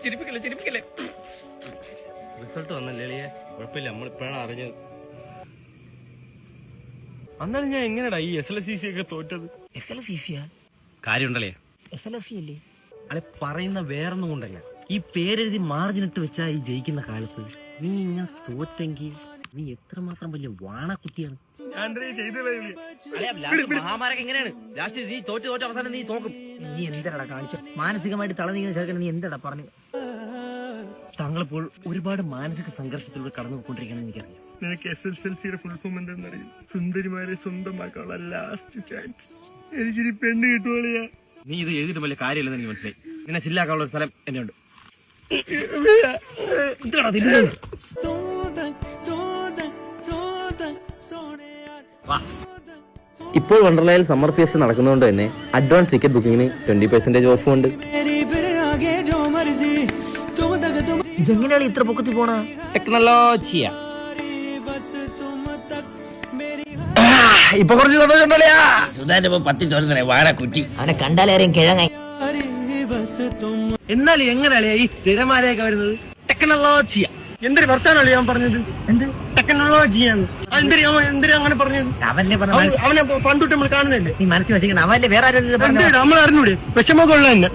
ചിരിപ്പിക്കല്ലേ. Result വന്നല്ലേ, കുഴപ്പമില്ല, നമ്മളിപ്പോഴാണ് അറിഞ്ഞത്. അന്നാലും ഞാൻ എങ്ങനെയാടാ ഈ SLCC ഒക്കെ തോറ്റത്? കാര്യമുണ്ടല്ലേ, അല്ലെ പറയുന്ന വേറൊന്നും കൊണ്ടല്ല, ഈ പേരെഴുതി മാർജിനിട്ട് വെച്ചാ ഈ ജയിക്കുന്ന കാലത്ത് നീ ഇങ്ങനെ തോറ്റെങ്കിൽ നീ എത്രമാത്രം വലിയ വാണക്കുട്ടിയാണ്. മഹാമാരൊക്കെ എങ്ങനെയാണ് ലാസ്റ്റ് നീ തോറ്റ് അവസാനം നീ തോക്കും. നീ എന്താടാ കാണിച്ച മാനസികമായിട്ട് തളർന്നീങ്ങുന്ന ചെറുക്കൻ, നീ എന്താടാ പറഞ്ഞു? താങ്കളിപ്പോൾ ഒരുപാട് മാനസിക സംഘർഷത്തിലൂടെ കടന്നു പോയിക്കൊണ്ടിരിക്കണം എനിക്കറിയാം. നിനക്ക് SSLCയുടെ ഫുൾ ഫോം എന്താണെന്നറിയും? സുന്ദരിമാരെ സ്വന്തമാക്കാനുള്ള ലാസ്റ്റ് ചാൻസ്. എനിക്കിനി പെണ്ണ് കിട്ടുവാളിയാ. നീ ഇത് എഴുതിയിട്ട് വലിയ കാര്യമില്ലെന്ന് എനിക്ക് മനസ്സിലായി. നിന്നെ ചില്ലാക്കാനുള്ള ഒരു സ്ഥലം എന്നെ ഉണ്ട്. ഇപ്പോൾ വണ്ടർലയിൽ സമ്മർ ഫെസ്റ്റ് നടക്കുന്നതുകൊണ്ട് തന്നെ അഡ്വാൻസ് ടിക്കറ്റ് ബുക്കിംഗിന് 20% ഓഫും ഉണ്ട്. ഇതെങ്ങനെയാണ് ഇത്ര പൊക്കത്തിൽ പോണ? ടെക്നോളജിയാ. ഇപ്പൊ കുറച്ച് സന്തോഷമുണ്ടല്ലേ? വാഴക്കുറ്റി അവനെ കണ്ടാലേറെയും കിഴങ്ങായി. എന്നാലും എങ്ങനെയാ ഈ തിരമാലയൊക്കെ വരുന്നത്? ടെക്നോളജിയാ. എന്തൊരു വർത്താനല്ലേ ഞാൻ പറഞ്ഞത്? എന്ത് ടെക്നോളജിയാണ്? എന്തിനാ അങ്ങനെ പറഞ്ഞത്? അവന്റെ അവനെ പണ്ടുട്ട് നമ്മൾ കാണുന്നില്ലേ? നീ മനസ്സിൽ വശിക്കണം. അവന്റെ വേറെ ആരും നമ്മൾ അറിഞ്ഞൂടെ? വിഷമൊക്കെ ഉള്ള തന്നെ.